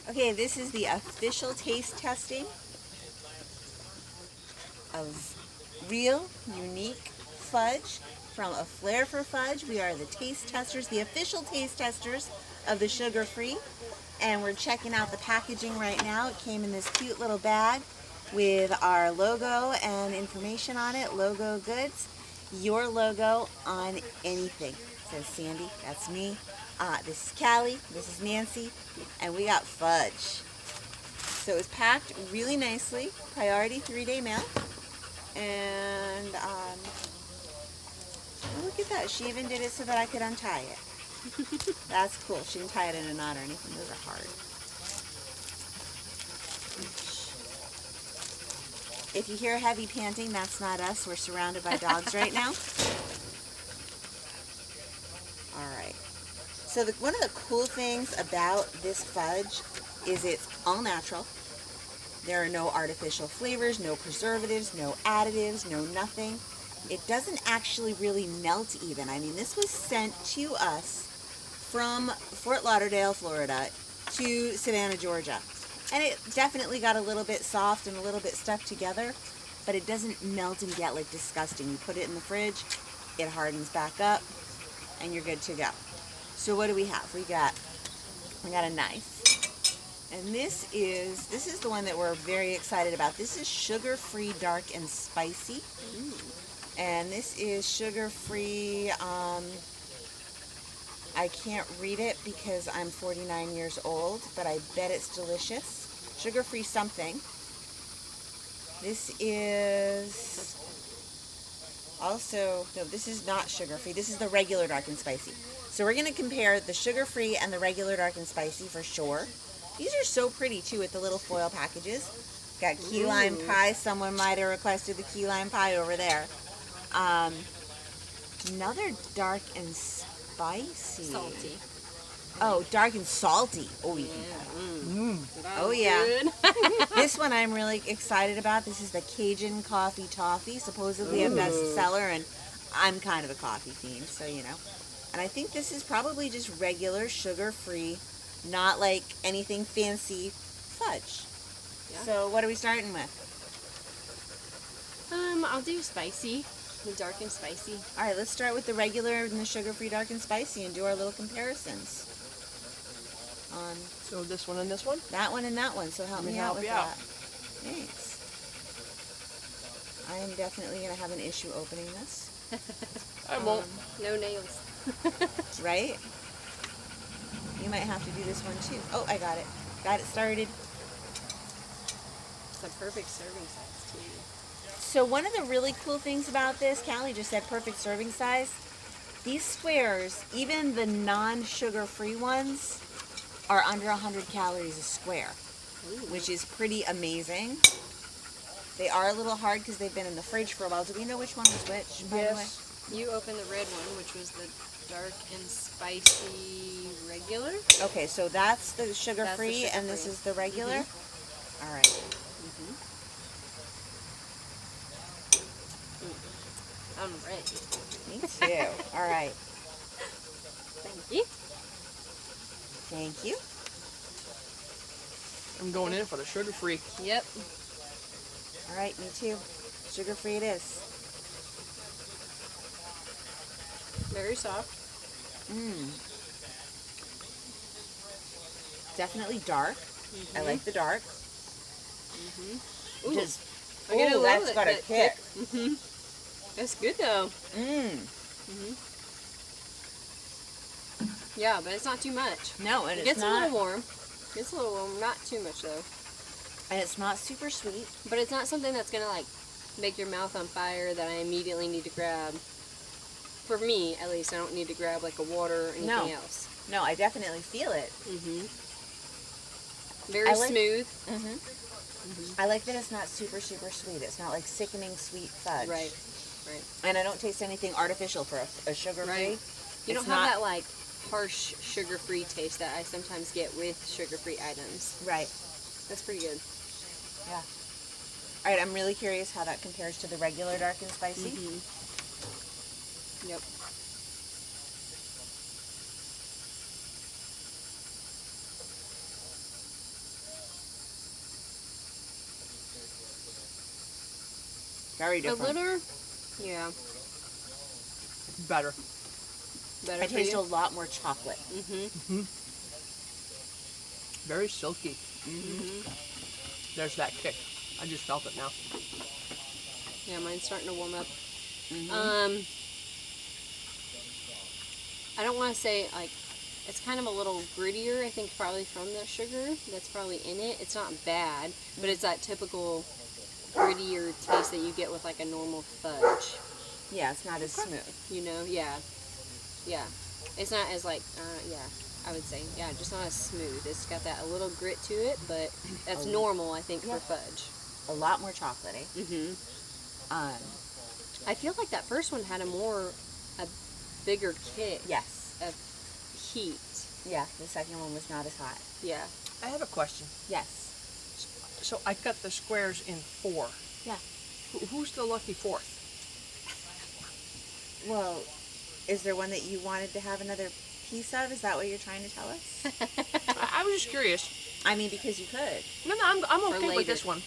Okay, this is the official taste testing of real, unique fudge from a Flair for Fudge. We are the taste testers, the official taste testers of the sugar-free, and we're checking out the packaging right now. It came in this cute little bag with our logo and information on it. Logo goods, your logo on anything. Says Sandy, that's me. This is Callie, this is Nancy, and we got fudge. So it was packed really nicely, priority 3-day mail. And look at that, she even did it so that I could untie it. That's cool. She didn't tie it in a knot or anything. Those are hard. If you hear heavy panting, that's not us. We're surrounded by dogs right now. All right. So one of the cool things about this fudge is it's all natural. There are no artificial flavors, no preservatives, no additives, no nothing. It doesn't actually really melt even. I mean, this was sent to us from Fort Lauderdale, Florida to Savannah, Georgia. And it definitely got a little bit soft and a little bit stuck together, but it doesn't melt and get like disgusting. You put it in the fridge, it hardens back up, and you're good to go. So what do we have? We got a knife. And this is the one that we're very excited about. This is sugar-free, dark and spicy. And this is sugar-free, I can't read it because I'm 49 years old, but I bet it's delicious. Sugar-free something. This is also, no, this is not sugar-free. This is the regular dark and spicy. So we're going to compare the sugar-free and the regular dark and spicy for sure. These are so pretty too with the little foil packages. Got key lime pie. Someone might have requested the key lime pie over there. Another dark and spicy. Salty. Oh, dark and salty. Oh, yeah. Oh, yeah. This one I'm really excited about. This is the Cajun Coffee Toffee, supposedly a bestseller, and I'm kind of a coffee fiend, so you know. And I think this is probably just regular sugar-free, not like anything fancy fudge. Yeah. So what are we starting with? I'll do spicy, the dark and spicy. All right, let's start with the regular and the sugar-free dark and spicy and do our little comparisons. So this one and this one? That one and that one, so help me out with that. Thanks. I am definitely going to have an issue opening this. I won't. No nails. Right? You might have to do this one too. Oh, I got it. Got it started. It's a perfect serving size too. So one of the really cool things about this, Callie just said perfect serving size. These squares, even the non-sugar-free ones, are under 100 calories a square, which is pretty amazing. They are a little hard because they've been in the fridge for a while. Do we know which one was which, by the way? You opened the red one, which was the dark and spicy regular. Okay, so that's the sugar-free, and this is the regular? All right. I'm ready. Me too. All right. Thank you. Thank you. I'm going in for the sugar-free. Yep. All right, me too. Sugar-free it is. Very soft. Definitely dark. I like the dark. Ooh. Just, I get a little that's bit, got a but kick. That's good though. Yeah, but it's not too much. No, and It it's gets not. a little warm. Gets a little warm, not too much though. And it's not super sweet. But it's not something that's gonna like make your mouth on fire that I immediately need to grab. For me, at least, I don't need to grab like a water or anything else. No, I definitely feel it. Very smooth. I like that it's not super, super sweet. It's not like sickening sweet fudge. Right. And I don't taste anything artificial for a sugar-free. Right. You don't have that like harsh sugar-free taste that I sometimes get with sugar-free items. Right. That's pretty good. Yeah. All right, I'm really curious how that compares to the regular dark and spicy. Yep. Very A different. little, yeah, Better. better I for taste a you. lot more chocolate. Mm-hmm. Very silky. Mm-hmm. There's that kick. I just felt it now. Yeah, mine's starting to warm up. Mm-hmm. I don't want to say, like, it's kind of a little grittier, I think, probably from the sugar that's probably in it. It's not bad, but it's that typical grittier taste that you get with, like, a normal fudge. Yeah, it's not as smooth. You know? Yeah. Yeah. It's not as, like, yeah, I would say. Yeah, just not as smooth. It's got that a little grit to it, but that's normal, I think, Yeah. for fudge. A lot more chocolatey. Mm-hmm. Um, I feel like that first one had a bigger kick yes. of heat. Yeah, the second one was not as hot. Yeah. I have a question. Yes. So I cut the squares in 4. Yeah. Who's the lucky 4th? Well, is there one that you wanted to have another piece of? Is that what you're trying to tell us? I was just curious. I mean, because you could. No, I'm okay with later. this one.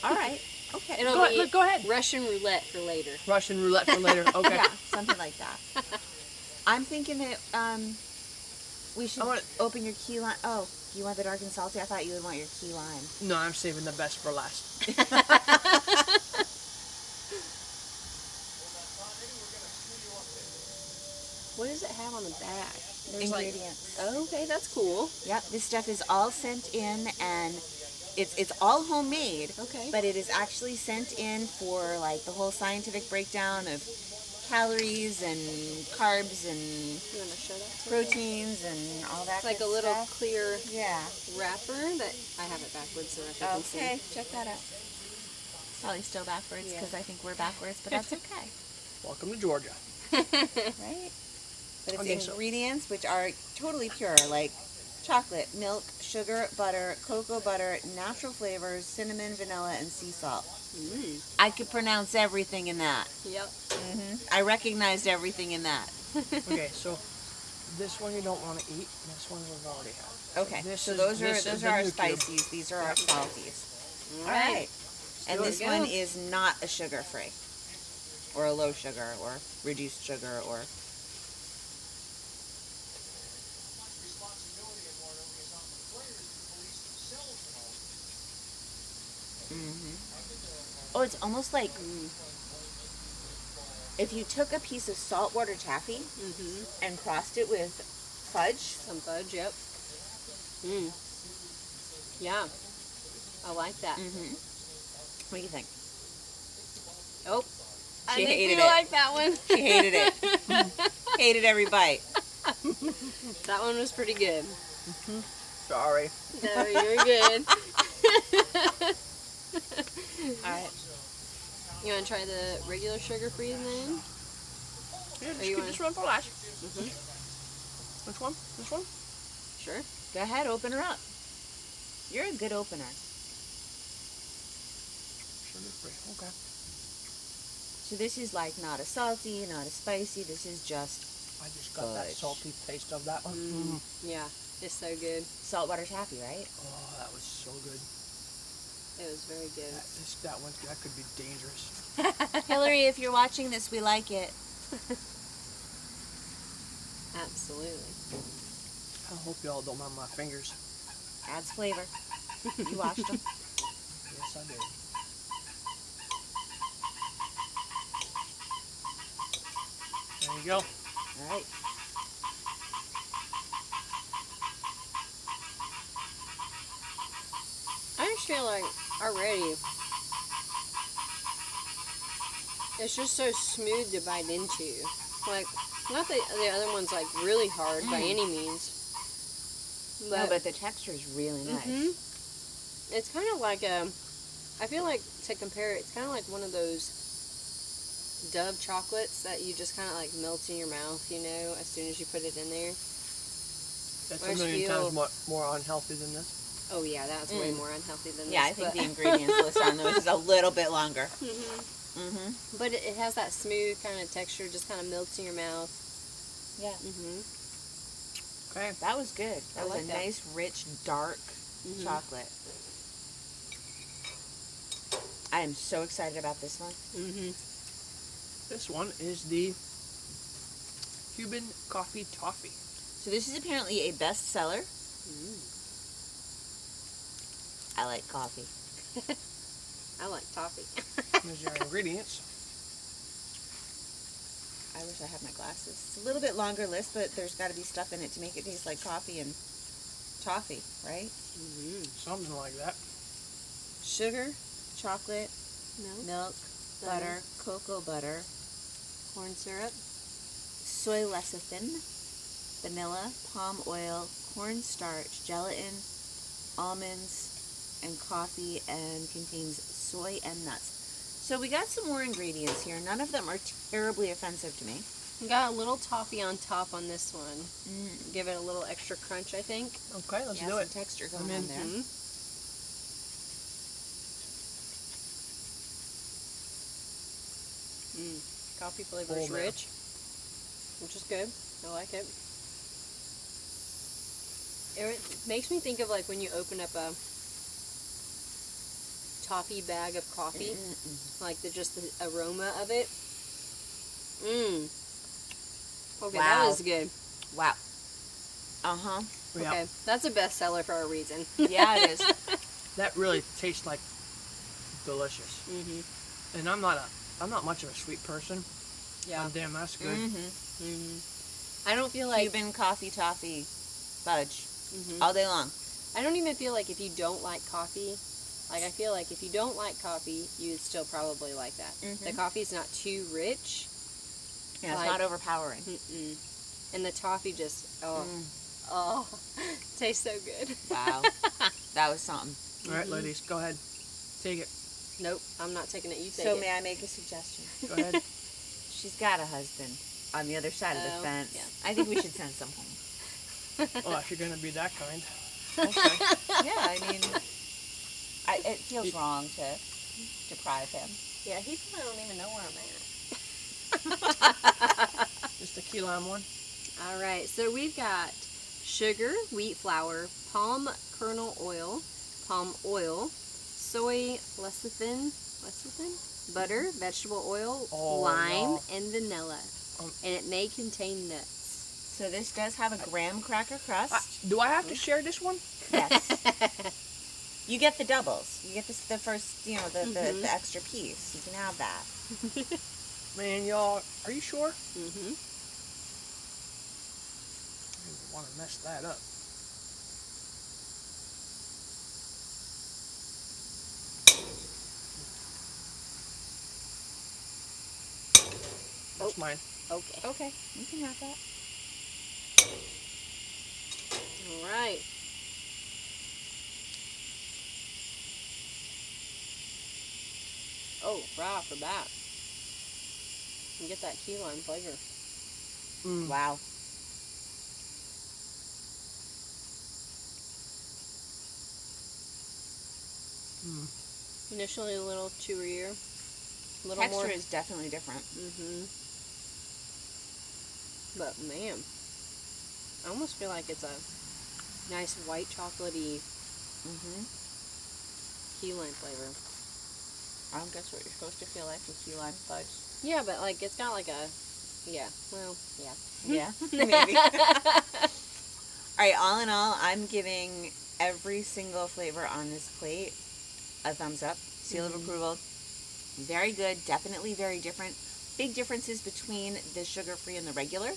All right. Okay. It'll Go be ahead, go ahead. Russian roulette for later. Russian roulette for later. Okay. Yeah, something like that. I'm thinking that we should I want- open your key lime. Oh, you want the dark and salty? I thought you would want your key lime. No, I'm saving the best for last. What does it have on the back? Ingredients. Oh, okay, that's cool. Yep, this stuff is all sent in, and it's all homemade. Okay. But it is actually sent in for like the whole scientific breakdown of calories and carbs and You want to show that? To me? proteins and all that. It's like a good little stuff. clear Yeah. wrapper that I have it backwards so that I can Okay, see. check that out. Probably still backwards Yeah. because I think we're backwards, but that's okay, Welcome to Georgia. right? But it's Okay, so- ingredients which are totally pure, like chocolate, milk, sugar, butter, cocoa butter, natural flavors, cinnamon, vanilla, and sea salt. Mm. I could pronounce everything in that. Yep. I recognized everything in that. Okay, so this one you don't want to eat. This one we've already had. Okay, This so is- those this are is those are our the new cube. spices. These are our salties. All All right. And do it. this one is not a sugar free, or a low sugar, or reduced sugar, or. Oh, it's almost like if you took a piece of saltwater taffy Mm-hmm. and crossed it with fudge. Some fudge, yep. Mm. Yeah. I like that. What do you think? Oh. I She think hated we it. like that one. She hated it. Hated every bite. That one was pretty good. Sorry. No, you're good. All right. You want to try the regular sugar-free then? Yeah, just you keep wanna- this one for last. Mm-hmm. Which one? This one? Sure. Go ahead, open her up. You're a good opener. Sugar free. Okay. So this is like not a salty, not a spicy. This is just I just got that Fudge. salty taste of that one. Yeah, it's so good. saltwater taffy, right? Oh, that was so good. It was very good. That could be dangerous. Hillary, if you're watching this, we like it. Absolutely. I hope y'all don't mind my fingers. Adds flavor. You watched them. Yes, I did. There you go. All right. I just feel like already it's just so smooth to bite into. Like, not that the other one's like really hard by any means. No, but the texture is really nice. Mhm. It's kind of like I feel like to compare it, it's kind of like one of those Dove chocolates that you just kind of like melt in your mouth, you know, as soon as you put it in there. That's I a million feel- times more unhealthy than this. Oh yeah, that's way more unhealthy than Yeah, I this. think but, the ingredients list on those is a little bit longer. but it has that smooth kind of texture, just kind of melts in your mouth. Yeah, Okay. that was good. I That was like a that. nice, rich, dark chocolate. I am so excited about this one. Mm-hmm. This one is the Cuban coffee toffee. So this is apparently a bestseller. I like coffee. I like toffee. Here's your ingredients. I wish I had my glasses. It's a little bit longer list, but there's got to be stuff in it to make it taste like coffee and toffee, right? Something like that. Sugar, chocolate, milk, butter, Butter. cocoa butter, Corn syrup. soy lecithin, vanilla, palm oil, cornstarch, gelatin, almonds, and coffee, and contains soy and nuts. So we got some more ingredients here. None of them are terribly offensive to me. We got a little toffee on top on this one. Give it a little extra crunch, I think. Okay, let's Yeah, do some it. texture I'm going in. on there. Coffee flavor Oh, is man. rich, which is good. I like it. It makes me think of like when you open up a toffee bag of coffee, like just the aroma of it. Okay, that Wow. was good. Wow. Uh-huh. Yeah, Okay, that's a bestseller for a reason. Yeah, it is. that really tastes like delicious. Mm-hmm. And I'm not much of a sweet person. Yeah. But damn, that's good. Mm-hmm. I don't feel like Cuban coffee toffee fudge Mhm. all day long. I don't even feel like if you don't like coffee, like I feel like if you don't like coffee, you would still probably like that. The coffee's not too rich. Yeah, it's Like- not overpowering. And the toffee just, oh, tastes so good. Wow. That was something. All right, ladies, go ahead. Take it. Nope, I'm not taking it. You take So it. may I make a suggestion? Go ahead. She's got a husband on the other side of the Oh, fence. yeah. I think we should send some home. Oh, if you're going to be that kind. Okay. Yeah, I mean, it feels wrong to deprive him. Yeah, he probably don't even know where I'm at. Just a key lime one. All right, so we've got sugar, wheat flour, palm kernel oil, palm oil, soy lecithin, butter, vegetable oil, Oh, lime, wow. and vanilla. And it may contain nuts. So this does have a graham cracker crust. Do I have to share this one? Yes. You get the doubles. You get the first, you know, the extra piece. You can have that. Man, y'all, are you sure? Mm-hmm. I didn't want to mess that up. That's mine. Okay. Okay, you can have that. All right. Oh, right off the bat, you get that key lime flavor. Wow. Initially a little chewier, a little Texture more. is definitely different. But man, I almost feel like it's a nice white chocolatey key lime flavor. I don't guess what you're supposed to feel like with key lime fudge. Yeah, but like it's got like a, yeah, well, yeah. Yeah, maybe. All right, all in all, I'm giving every single flavor on this plate a thumbs up, seal of approval. Very good, definitely very different. Big differences between the sugar-free and the regular.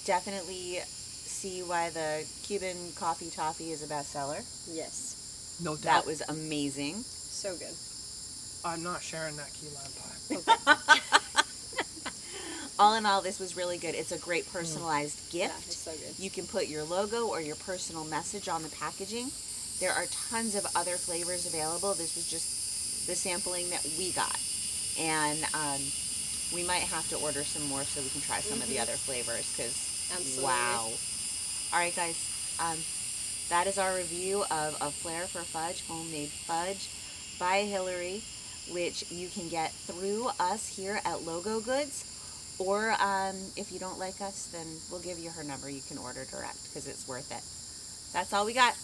Definitely see why the Cuban coffee toffee is a bestseller. Yes, No doubt. That was amazing. so good. I'm not sharing that key lime pie. All in all, this was really good. It's a great personalized Yeah, gift. it's so good. You can put your logo or your personal message on the packaging. There are tons of other flavors available. This was just the sampling that we got. And we might have to order some more so we can try some of the other flavors because, Absolutely. wow. All right, guys. That is our review of a Flair for Fudge, homemade fudge by Hillary, which you can get through us here at Logo Goods. Or if you don't like us, then we'll give you her number. You can order direct because it's worth it. That's all we got.